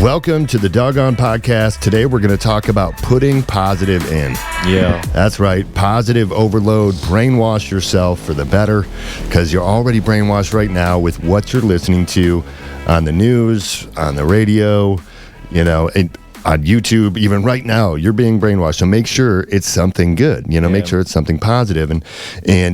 Welcome to the Dogon podcast. Today we're going to talk about putting positive in. Yeah. That's right. Positive overload. Brainwash yourself for the better, because you're already brainwashed right now with what you're listening to on the news, on the radio, on YouTube. Even right now, you're being brainwashed. So make sure it's something good. Make sure it's something positive. And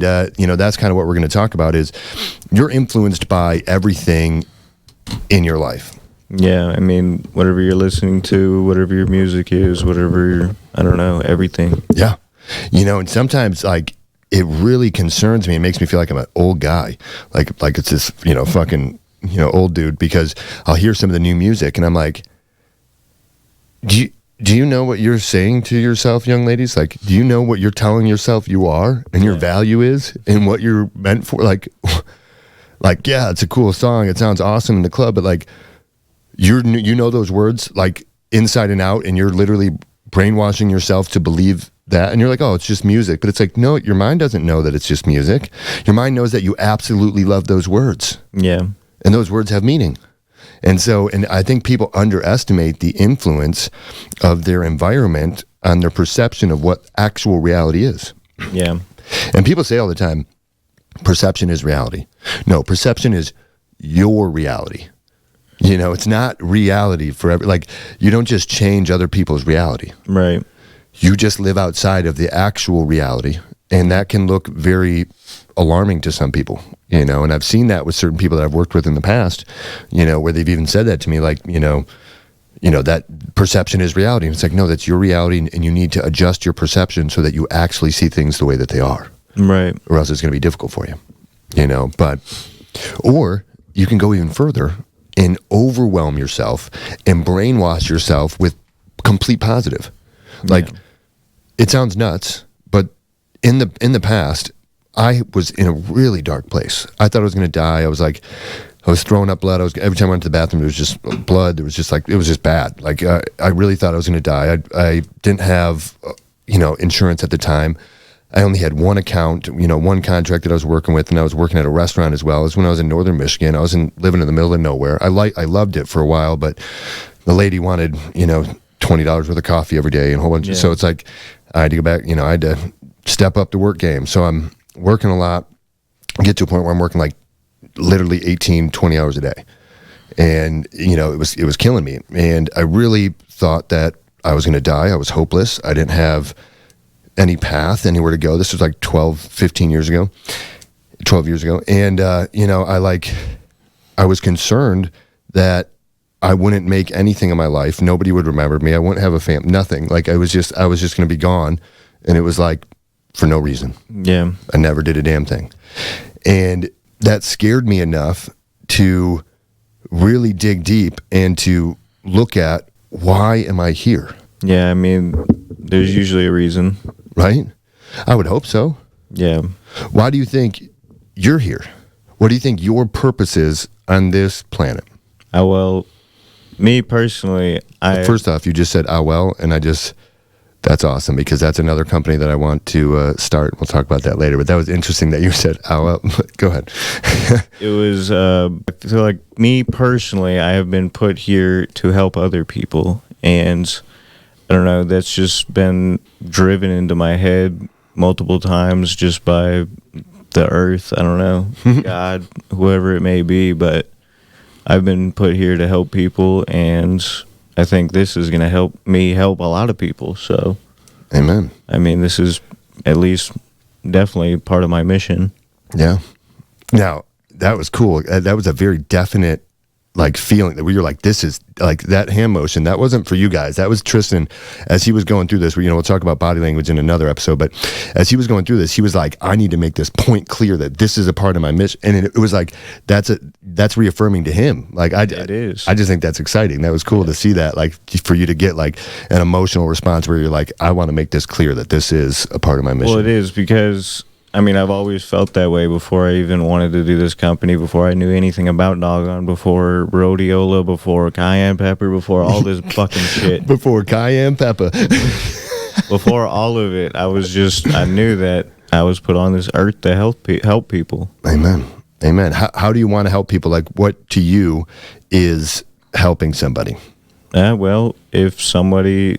that's kind of what we're going to talk about is you're influenced by everything in your life. Yeah, I mean, whatever you're listening to, whatever your music is, everything. Yeah. And sometimes, it really concerns me. It makes me feel like I'm an old guy. Like it's this, fucking, old dude, because I'll hear some of the new music and I'm like, do you know what you're saying to yourself, young ladies? Like, do you know what you're telling yourself you are and your value is and what you're meant for? Yeah, it's a cool song. It sounds awesome in the club, but you know those words inside and out, and you're literally brainwashing yourself to believe that, and you're like, oh, it's just music. But it's like, no, your mind doesn't know that it's just music. Your mind knows that you absolutely love those words. Yeah. And those words have meaning. And I think people underestimate the influence of their environment on their perception of what actual reality is. Yeah. And people say all the time, perception is reality. No, perception is your reality. It's not reality forever. You don't just change other people's reality. Right. You just live outside of the actual reality. And that can look very alarming to some people, and I've seen that with certain people that I've worked with in the past, where they've even said that to me, that perception is reality. And it's like, no, that's your reality. And you need to adjust your perception so that you actually see things the way that they are. Right. Or else it's going to be difficult for you, or you can go even further and overwhelm yourself and brainwash yourself with complete positive. It sounds nuts, but in the past, I was in a really dark place. I thought I was going to die. I was throwing up blood. Every time I went to the bathroom, there was just blood. There was just it was just bad. I really thought I was going to die. I didn't have, insurance at the time. I only had one account, one contract that I was working with, and I was working at a restaurant as well. It was when I was in northern Michigan. I was living in the middle of nowhere. I loved it for a while, but the lady wanted, $20 worth of coffee every day and a whole bunch. Yeah. So it's like I had to go back, I had to step up the work game. So I'm working a lot, get to a point where I'm working literally 18, 20 hours a day. And, it was killing me. And I really thought that I was going to die. I was hopeless. I didn't have any path, anywhere to go. This was 12 years ago. And, I was concerned that I wouldn't make anything in my life. Nobody would remember me. I wouldn't have a family, nothing. I was just going to be gone. And it was for no reason. Yeah. I never did a damn thing. And that scared me enough to really dig deep and to look at, why am I here? Yeah, I mean, there's usually a reason. Right? I would hope so. Yeah. Why do you think you're here? What do you think your purpose is on this planet? Well, me personally, First off, you just said, and that's awesome, because that's another company that I want to start. We'll talk about that later, but that was interesting that you said, Go ahead. It was, I feel like me personally, I have been put here to help other people, and I don't know, that's just been driven into my head multiple times just by the earth. I don't know, God, whoever it may be, but I've been put here to help people, and I think this is going to help me help a lot of people. So, amen. I mean, this is at least definitely part of my mission. Yeah. Now, that was cool. That was a very definite feeling that you're this is that hand motion. That wasn't for you guys. That was Tristan as he was going through this. We'll talk about body language in another episode, but as he was going through this, he was I need to make this point clear that this is a part of my mission. And it was that's reaffirming to him. It is. I just think that's exciting. That was cool to see that, for you to get an emotional response where you're I want to make this clear that this is a part of my mission. Well, it is, because I mean, I've always felt that way before I even wanted to do this company, before I knew anything about Dogon, before rhodiola, before cayenne pepper, before all this fucking shit. Before cayenne pepper. Before all of it, I knew that I was put on this earth to help people. Amen. Amen. How do you want to help people? What to you is helping somebody? Well, if somebody,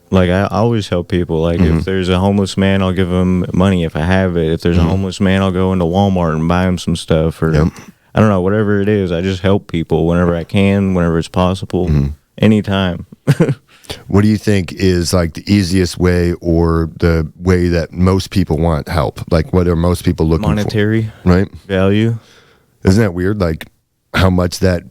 like, I always help people. Like, if there's a homeless man, I'll give him money if I have it. If there's a homeless man, I'll go into Walmart and buy him some stuff. Or, I don't know, whatever it is. I just help people whenever I can, whenever it's possible, anytime. What do you think is like the easiest way or the way that most people want help? Like, what are most people looking Monetary for? Right? value. Isn't that weird? Like, how much that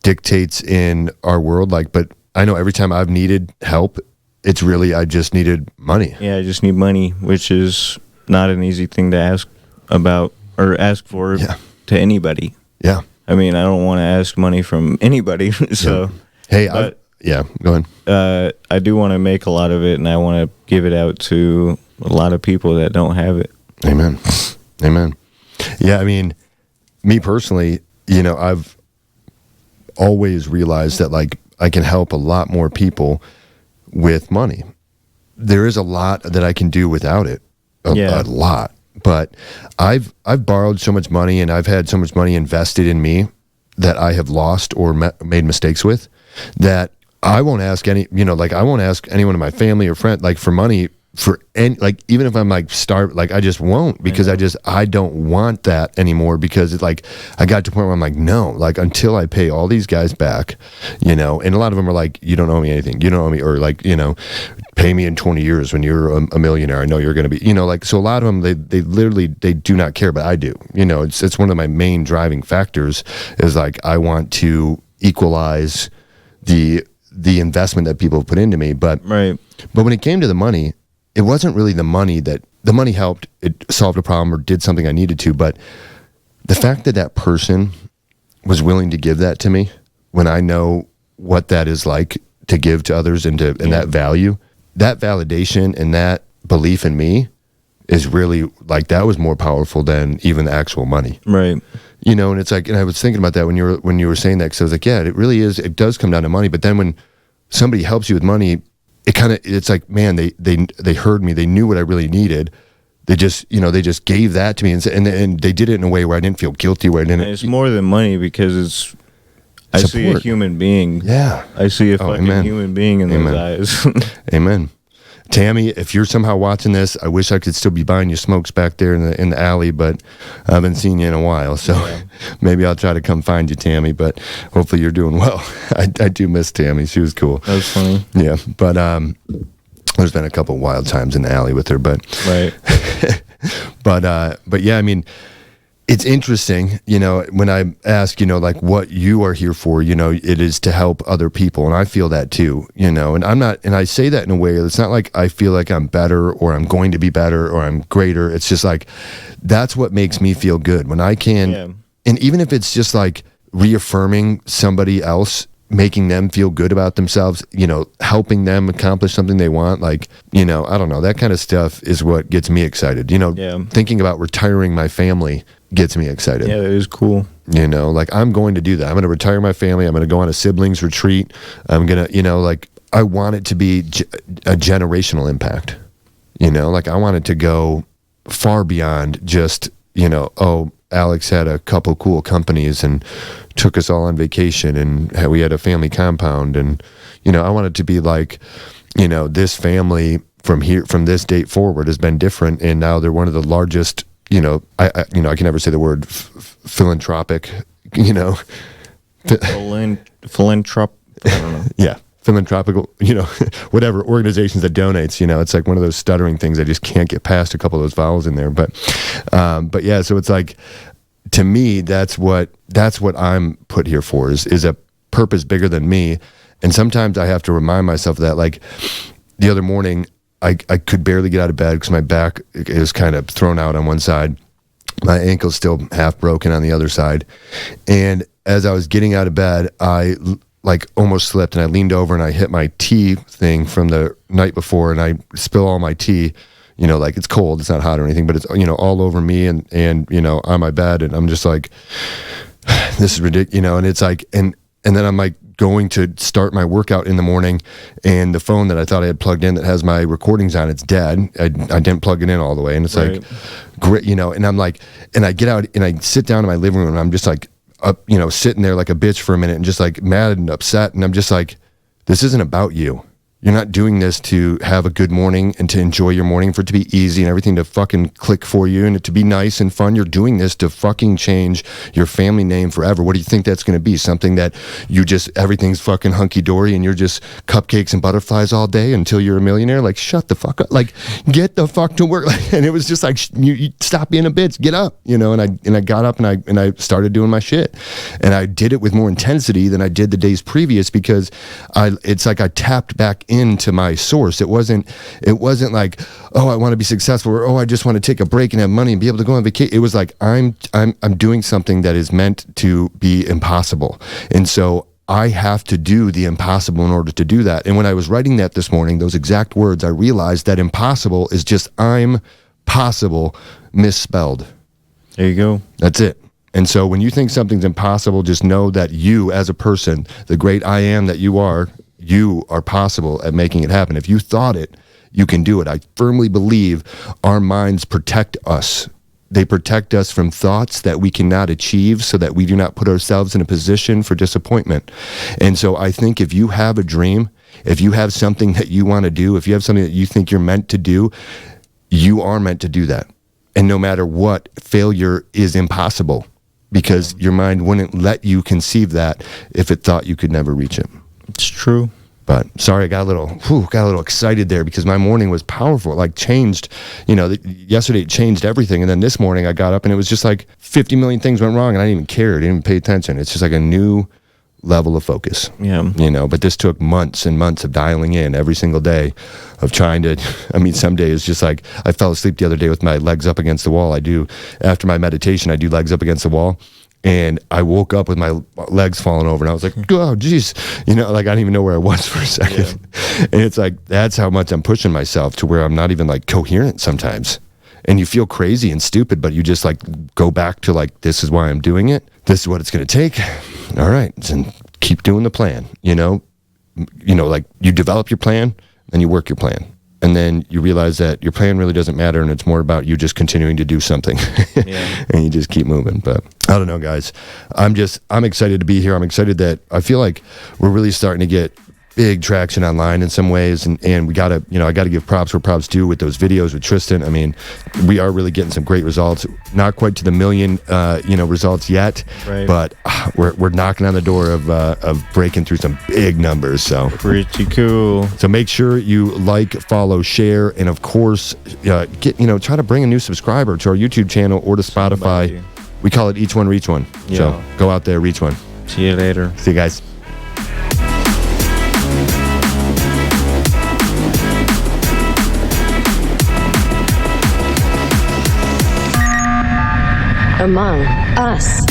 dictates in our world? Like, but I know every time I've needed help, it's really, I just needed money. Yeah, I just need money, which is not an easy thing to ask about or ask for to anybody. Yeah. I mean, I don't want to ask money from anybody. So, hey, but, go ahead. I do want to make a lot of it, and I want to give it out to a lot of people that don't have it. Amen. Amen. Yeah, I mean, me personally, you know, I've always realized that, like, I can help a lot more people with money. There is a lot that I can do without it. A lot. But I've borrowed so much money, and I've had so much money invested in me that I have lost or made mistakes with, that I won't ask I won't ask anyone in my family or friend, like, for money for any, like, even if I'm like starved, like, I just won't, because I don't want that anymore, because it's like, I got to a point where I'm like, no, like, until I pay all these guys back, you know, and a lot of them are like, you don't owe me anything, you don't owe me, or like, you know, pay me in 20 years when you're a millionaire, I know you're going to be, you know, like, so a lot of them, they literally, they do not care, but I do, you know, it's one of my main driving factors is like, I want to equalize the investment that people have put into me, but when it came to the money, it wasn't really the money helped, it solved a problem or did something I needed to, but the fact that that person was willing to give that to me, when I know what that is like to give to others and that value, that validation and that belief in me is really, like, that was more powerful than even the actual money. Right. You know, and it's like, and I was thinking about that when you were saying that, because I was like, yeah, it really is, it does come down to money, but then when somebody helps you with money, it's like, man, they heard me, they knew what I really needed, they just gave that to me, and they did it in a way where I didn't feel guilty, where I didn't. It's more than money, because I see a human being. Yeah, I see a fucking human being in those eyes. Amen. Tammy, if you're somehow watching this, I wish I could still be buying you smokes back there in the alley, but I haven't seen you in a while, so maybe I'll try to come find you, Tammy, but hopefully you're doing well. I do miss Tammy. She was cool. That was funny. Yeah, but there's been a couple wild times in the alley with her, but but yeah, I mean, it's interesting, you know, when I ask, you know, like, what you are here for, you know, it is to help other people. And I feel that too, you know, and I say that in a way, it's not like I feel like I'm better or I'm going to be better or I'm greater. It's just like, that's what makes me feel good when I can. And even if it's just like reaffirming somebody else, making them feel good about themselves, you know, helping them accomplish something they want, like, you know, I don't know, that kind of stuff is what gets me excited. You know, thinking about retiring my family gets me excited. Yeah, it is cool. You know, like, I'm going to do that. I'm going to retire my family. I'm going to go on a siblings retreat. I'm going to, you know, like, I want it to be a generational impact. You know, like, I want it to go far beyond just, you know, oh, Alex had a couple cool companies and took us all on vacation, and we had a family compound, and, you know, I want it to be like, you know, this family from this date forward has been different, and now they're one of the largest, you know, I can never say the word philanthropic, you know, philanthropic, I don't know. Yeah, philanthropical, you know, whatever organizations that donates, you know, it's like one of those stuttering things. I just can't get past a couple of those vowels in there, but yeah, so it's like, to me, that's what I'm put here for, is a purpose bigger than me. And sometimes I have to remind myself of that. Like, the other morning, I could barely get out of bed because my back is kind of thrown out on one side. My ankle's still half broken on the other side. And as I was getting out of bed, I like almost slipped, and I leaned over and I hit my tea thing from the night before, and I spill all my tea. You know, like, it's cold, it's not hot or anything, but it's, you know, all over me and you know, on my bed, and I'm just like, this is ridiculous, you know, and it's like, and then I'm like going to start my workout in the morning, and the phone that I thought I had plugged in that has my recordings on, it's dead. I didn't plug it in all the way, and it's like, great, you know, and I'm like, and I get out and I sit down in my living room, and I'm just like, up, you know, sitting there like a bitch for a minute, and just like mad and upset, and I'm just like, This isn't about you. You're not doing this to have a good morning and to enjoy your morning, for it to be easy and everything to fucking click for you and it to be nice and fun. You're doing this to fucking change your family name forever. What do you think that's going to be? Something that you just, everything's fucking hunky-dory and you're just cupcakes and butterflies all day until you're a millionaire? Like, shut the fuck up. Like, get the fuck to work. And it was just like, you stop being a bitch, get up, you know? And I got up and I started doing my shit. And I did it with more intensity than I did the days previous, because it's like I tapped back into my source. It wasn't like, oh, I want to be successful, or oh, I just want to take a break and have money and be able to go on vacation. It was like, I'm doing something that is meant to be impossible. And so I have to do the impossible in order to do that. And when I was writing that this morning, those exact words, I realized that impossible is just I'm possible misspelled. There you go. That's it. And so when you think something's impossible, just know that you, as a person, the great I am that you are possible at making it happen. If you thought it, you can do it. I firmly believe our minds protect us. They protect us from thoughts that we cannot achieve, so that we do not put ourselves in a position for disappointment. And so I think if you have a dream, if you have something that you want to do, if you have something that you think you're meant to do, you are meant to do that. And no matter what, failure is impossible, because your mind wouldn't let you conceive that if it thought you could never reach it. It's true. But sorry, I got a little excited there, because my morning was powerful. It like changed, yesterday it changed everything. And then this morning I got up and it was just like 50 million things went wrong and I didn't even care. I didn't even pay attention. It's just like a new level of focus. Yeah. But this took months and months of dialing in every single day, of trying to, some days just like, I fell asleep the other day with my legs up against the wall. After my meditation, I do legs up against the wall. And I woke up with my legs falling over and I was like, oh, geez. Like I didn't even know where I was for a second. Yeah. And it's like, that's how much I'm pushing myself, to where I'm not even like coherent sometimes. And you feel crazy and stupid, but you just like go back to like, this is why I'm doing it. This is what it's going to take. All right. And keep doing the plan, like you develop your plan, then you work your plan. And then you realize that your plan really doesn't matter, and it's more about you just continuing to do something. Yeah. And you just keep moving. But I don't know, guys. I'm excited to be here. I'm excited that I feel like we're really starting to get big traction online in some ways, and we gotta, I gotta give props where props due with those videos with Tristan. We are really getting some great results. Not quite to the million, results yet, right. But we're knocking on the door of breaking through some big numbers. So pretty cool. So make sure you like, follow, share, and of course, try to bring a new subscriber to our YouTube channel or to Spotify. Somebody. We call it Each One Reach One. Yeah. So go out there, reach one. See you later. See you guys. Among Us.